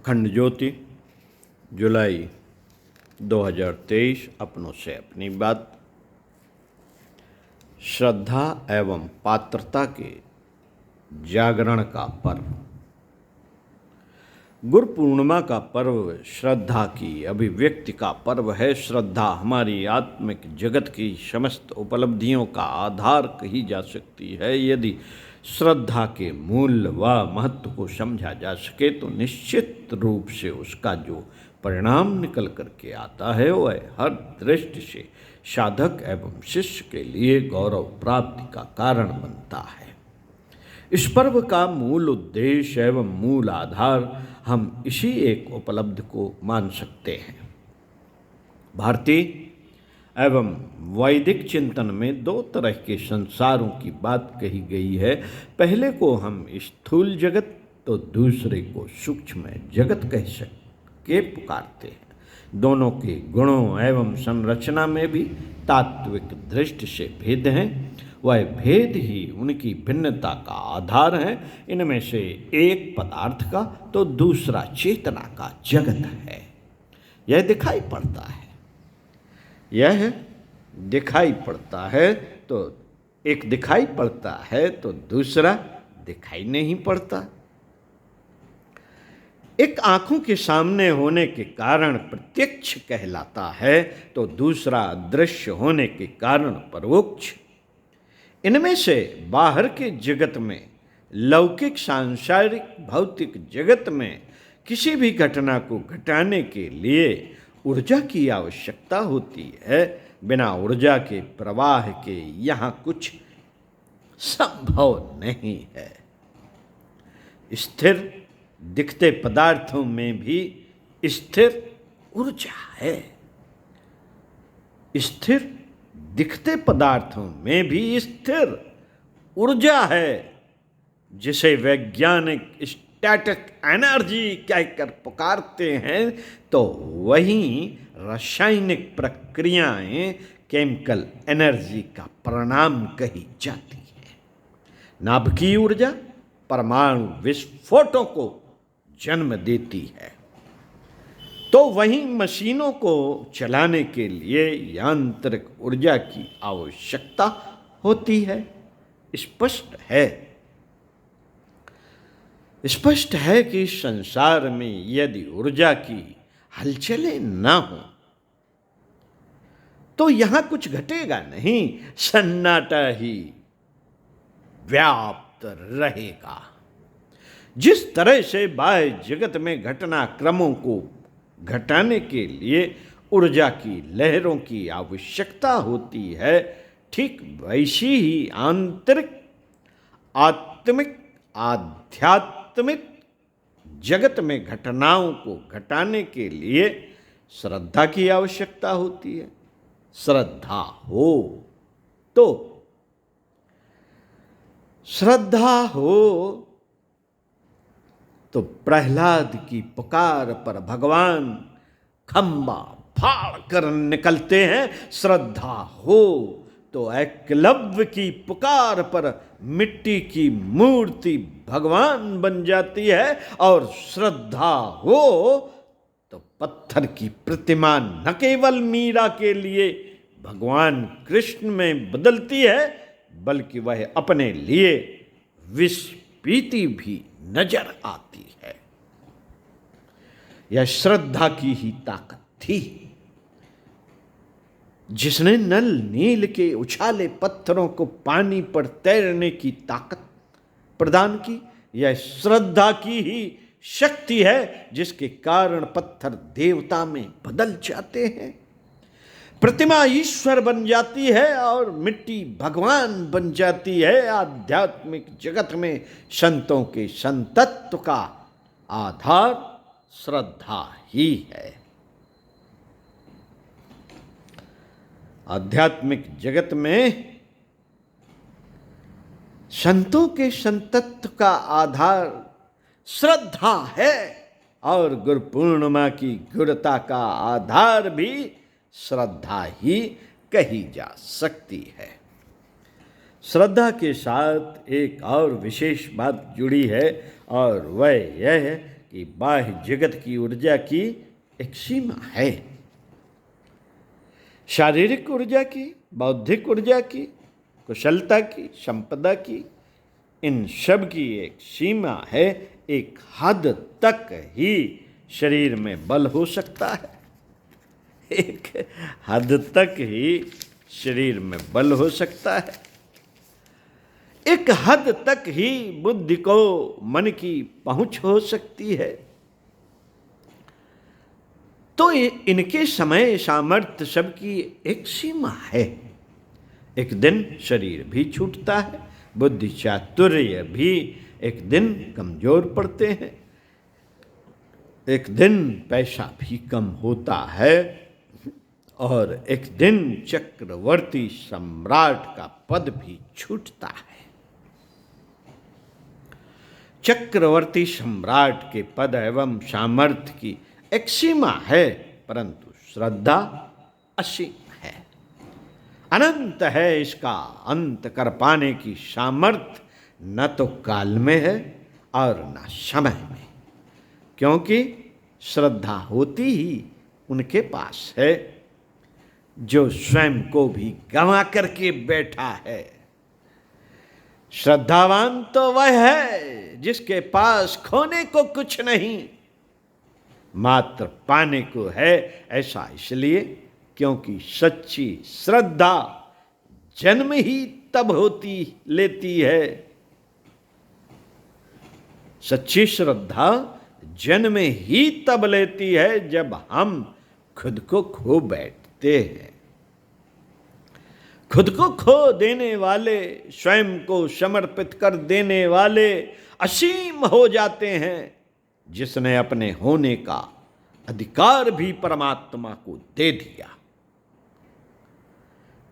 अखंड ज्योति जुलाई 2023 अपनों से अपनी बात। श्रद्धा एवं पात्रता के जागरण का पर्व। गुरु पूर्णिमा का पर्व श्रद्धा की अभिव्यक्ति का पर्व है। श्रद्धा हमारी आत्मिक जगत की समस्त उपलब्धियों का आधार कही जा सकती है। यदि श्रद्धा के मूल्य व महत्व को समझा जा सके तो निश्चित रूप से उसका जो परिणाम निकल करके आता है वह हर दृष्टि से साधक एवं शिष्य के लिए गौरव प्राप्ति का कारण बनता है। इस पर्व का मूल उद्देश्य एवं मूल आधार हम इसी एक उपलब्धि को मान सकते हैं। भारतीय एवं वैदिक चिंतन में दो तरह के संसारों की बात कही गई है। पहले को हम स्थूल जगत तो दूसरे को सूक्ष्म जगत कह के पुकारते हैं। दोनों के गुणों एवं संरचना में भी तात्विक दृष्टि से भेद हैं। वह भेद ही उनकी भिन्नता का आधार है। इनमें से एक पदार्थ का तो दूसरा चेतना का जगत है। यह दिखाई पड़ता है, यह दिखाई पड़ता है तो एक दिखाई पड़ता है तो दूसरा दिखाई नहीं पड़ता। एक आंखों के सामने होने के कारण प्रत्यक्ष कहलाता है तो दूसरा दृश्य होने के कारण परोक्ष। इनमें से बाहर के जगत में, लौकिक सांसारिक भौतिक जगत में किसी भी घटना को घटाने के लिए ऊर्जा की आवश्यकता होती है। बिना ऊर्जा के प्रवाह के यहाँ कुछ संभव नहीं है। स्थिर दिखते पदार्थों में भी स्थिर ऊर्जा है। स्थिर दिखते पदार्थों में भी स्थिर ऊर्जा है, जिसे वैज्ञानिक स्टैटिक एनर्जी कहकर पुकारते हैं। तो वहीं रासायनिक प्रक्रियाएं केमिकल एनर्जी का परिणाम कही जाती है। नाभिकीय ऊर्जा परमाणु विस्फोटों को जन्म देती है। तो वहीं मशीनों को चलाने के लिए यांत्रिक ऊर्जा की आवश्यकता होती है। स्पष्ट है कि संसार में यदि ऊर्जा की हलचलें ना हो तो यहां कुछ घटेगा नहीं, सन्नाटा ही व्याप्त रहेगा। जिस तरह से बाह्य जगत में घटनाक्रमों को घटाने के लिए ऊर्जा की लहरों की आवश्यकता होती है, ठीक वैसी ही आंतरिक आत्मिक आध्यात्मिक जगत में घटनाओं को घटाने के लिए श्रद्धा की आवश्यकता होती है। श्रद्धा हो तो प्रहलाद की पुकार पर भगवान खंबा फाड़ कर निकलते हैं। श्रद्धा हो तो एकलव्य की पुकार पर मिट्टी की मूर्ति भगवान बन जाती है, और श्रद्धा हो तो पत्थर की प्रतिमा न केवल मीरा के लिए भगवान कृष्ण में बदलती है, बल्कि वह अपने लिए विष पीती भी नजर आती है। यह श्रद्धा की ही ताकत थी जिसने नल नील के उछाले पत्थरों को पानी पर तैरने की ताकत प्रदान की। यह श्रद्धा की ही शक्ति है जिसके कारण पत्थर देवता में बदल जाते हैं, प्रतिमा ईश्वर बन जाती है और मिट्टी भगवान बन जाती है। आध्यात्मिक जगत में संतों के संतत्व का आधार श्रद्धा ही है। आध्यात्मिक जगत में संतों के संतत्व का आधार श्रद्धा है, और गुरु पूर्णिमा की गुरुता का आधार भी श्रद्धा ही कही जा सकती है। श्रद्धा के साथ एक और विशेष बात जुड़ी है, और वह यह है कि बाह्य जगत की ऊर्जा की एक सीमा है। शारीरिक ऊर्जा की, बौद्धिक ऊर्जा की, कुशलता की, संपदा की, इन सब की एक सीमा है। एक हद तक ही शरीर में बल हो सकता है, एक हद तक ही शरीर में बल हो सकता है, एक हद तक ही बुद्धि को मन की पहुंच हो सकती है। तो इनके समय सामर्थ्य सबकी एक सीमा है। एक दिन शरीर भी छूटता है, बुद्धि चातुर्य भी एक दिन कमजोर पड़ते हैं, एक दिन पैसा भी कम होता है, और एक दिन चक्रवर्ती सम्राट का पद भी छूटता है। चक्रवर्ती सम्राट के पद एवं सामर्थ्य की एक सीमा है, परंतु श्रद्धा असीम है, अनंत है। इसका अंत कर पाने की सामर्थ्य न तो काल में है और न समय में, क्योंकि श्रद्धा होती ही उनके पास है जो स्वयं को भी गंवा करके बैठा है। श्रद्धावान तो वह है जिसके पास खोने को कुछ नहीं, मात्र पाने को है। ऐसा इसलिए क्योंकि सच्ची श्रद्धा जन्म ही तब होती लेती है, सच्ची श्रद्धा जन्म ही तब लेती है जब हम खुद को खो बैठते हैं। खुद को खो देने वाले, स्वयं को समर्पित कर देने वाले असीम हो जाते हैं। जिसने अपने होने का अधिकार भी परमात्मा को दे दिया,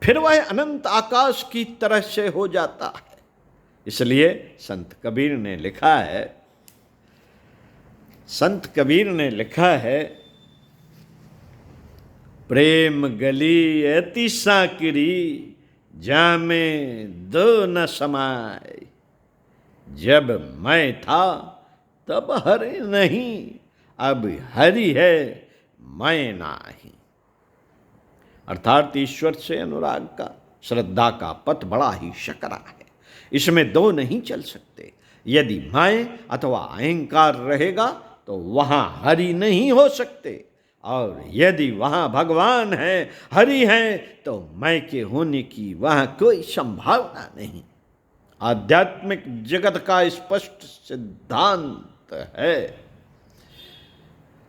फिर वह अनंत आकाश की तरह से हो जाता है। इसलिए संत कबीर ने लिखा है, संत कबीर ने लिखा है, प्रेम गली अति साकिरी, जामे दो न समाए। जब मैं था तब हरि नहीं, अब हरि है मैं नाही। अर्थात ईश्वर से अनुराग का, श्रद्धा का पथ बड़ा ही सकरा है, इसमें दो नहीं चल सकते। यदि मैं अथवा अहंकार रहेगा तो वहां हरि नहीं हो सकते, और यदि वहां भगवान है, हरि है, तो मैं के होने की वहां कोई संभावना नहीं। आध्यात्मिक जगत का स्पष्ट सिद्धांत है,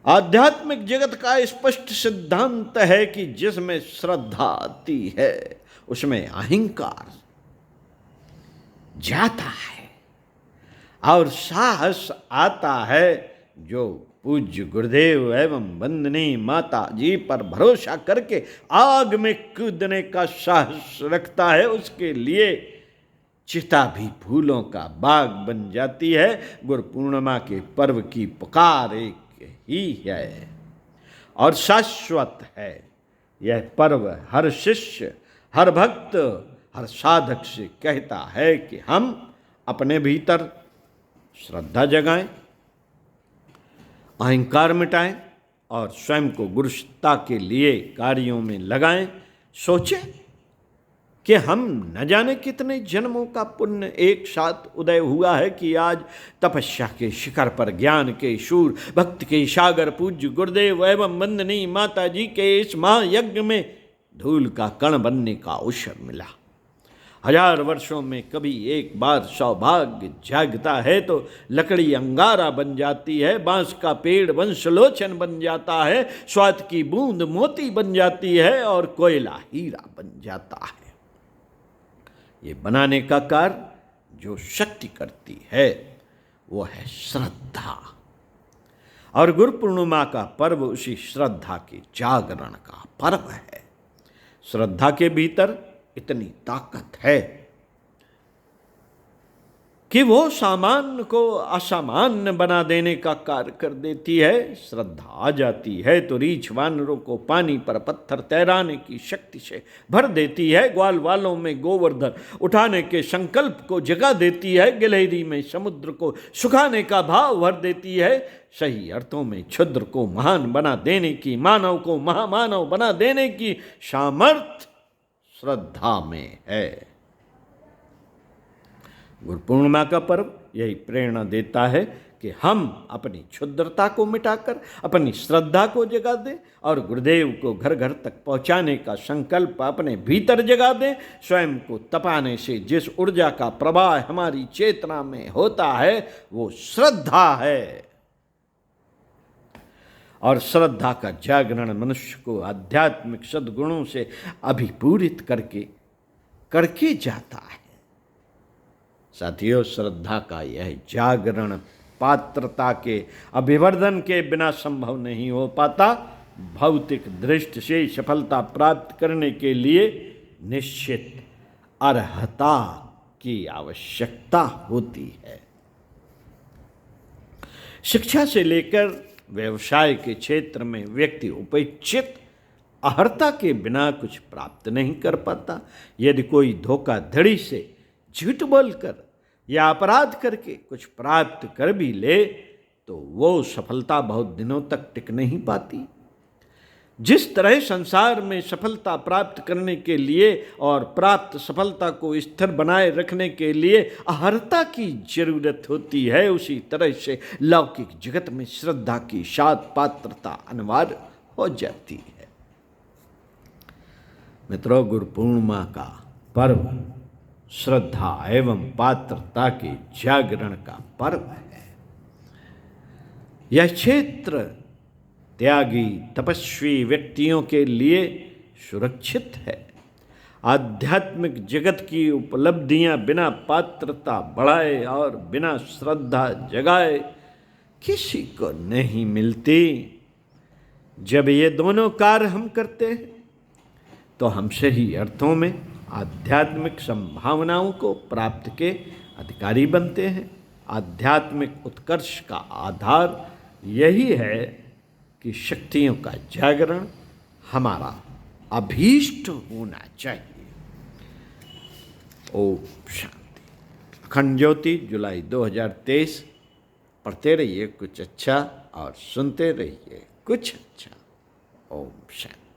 आध्यात्मिक जगत का स्पष्ट सिद्धांत है कि जिसमें श्रद्धा आती है उसमें अहंकार जाता है और साहस आता है। जो पूज्य गुरुदेव एवं वंदनीय माता जी पर भरोसा करके आग में कूदने का साहस रखता है, उसके लिए चिता भी फूलों का बाग बन जाती है। गुरु पूर्णिमा के पर्व की पुकार एक ही है और शाश्वत है। यह पर्व हर शिष्य, हर भक्त, हर साधक से कहता है कि हम अपने भीतर श्रद्धा जगाएं, अहंकार मिटाएं और स्वयं को गुरुता के लिए कार्यों में लगाएं। सोचें कि हम न जाने कितने जन्मों का पुण्य एक साथ उदय हुआ है कि आज तपस्या के शिखर पर ज्ञान के शूर, भक्ति के सागर पूज्य गुरुदेव एवं वंदनीय माता जी के इस महायज्ञ में धूल का कण बनने का अवसर मिला। 1000 वर्षों में कभी एक बार सौभाग्य जागता है तो लकड़ी अंगारा बन जाती है, बांस का पेड़ वंशलोचन बन जाता है, स्वाद की बूंद मोती बन जाती है और कोयला हीरा बन जाता है। ये बनाने का कार्य जो शक्ति करती है वो है श्रद्धा, और गुरु पूर्णिमा का पर्व उसी श्रद्धा के जागरण का पर्व है। श्रद्धा के भीतर इतनी ताकत है कि वो सामान्य को असामान्य बना देने का कार्य कर देती है। श्रद्धा आ जाती है तो रीछ वानरों को पानी पर पत्थर तैराने की शक्ति से भर देती है, ग्वाल वालों में गोवर्धन उठाने के संकल्प को जगा देती है, गिलहरी में समुद्र को सुखाने का भाव भर देती है। सही अर्थों में क्षुद्र को महान बना देने की, मानव को महामानव बना देने की सामर्थ्य श्रद्धा में है। गुरु पूर्णिमा का पर्व यही प्रेरणा देता है कि हम अपनी क्षुद्रता को मिटाकर अपनी श्रद्धा को जगा दें और गुरुदेव को घर घर तक पहुंचाने का संकल्प अपने भीतर जगा दें। स्वयं को तपाने से जिस ऊर्जा का प्रवाह हमारी चेतना में होता है वो श्रद्धा है, और श्रद्धा का जागरण मनुष्य को आध्यात्मिक सद्गुणों से अभिपूरित करके जाता है। साथियों, श्रद्धा का यह जागरण पात्रता के अभिवर्धन के बिना संभव नहीं हो पाता। भौतिक दृष्टि से सफलता प्राप्त करने के लिए निश्चित अर्हता की आवश्यकता होती है। शिक्षा से लेकर व्यवसाय के क्षेत्र में व्यक्ति उपेक्षित अर्हता के बिना कुछ प्राप्त नहीं कर पाता। यदि कोई धोखाधड़ी से, झूठ बोलकर या अपराध करके कुछ प्राप्त कर भी ले तो वो सफलता बहुत दिनों तक टिक नहीं पाती। जिस तरह संसार में सफलता प्राप्त करने के लिए और प्राप्त सफलता को स्थिर बनाए रखने के लिए अर्हता की जरूरत होती है, उसी तरह से लौकिक जगत में श्रद्धा की साथ पात्रता अनिवार्य हो जाती है। मित्रों, गुरु पूर्णिमा का पर्व श्रद्धा एवं पात्रता के जागरण का पर्व है। यह क्षेत्र त्यागी तपस्वी व्यक्तियों के लिए सुरक्षित है। आध्यात्मिक जगत की उपलब्धियां बिना पात्रता बढ़ाए और बिना श्रद्धा जगाए किसी को नहीं मिलती। जब ये दोनों कार्य हम करते हैं तो हम सही अर्थों में आध्यात्मिक संभावनाओं को प्राप्त के अधिकारी बनते हैं। आध्यात्मिक उत्कर्ष का आधार यही है कि शक्तियों का जागरण हमारा अभीष्ट होना चाहिए। ओम शांति। अखंड ज्योति, जुलाई 2023। पढ़ते रहिए कुछ अच्छा और सुनते रहिए कुछ अच्छा। ओम शांति।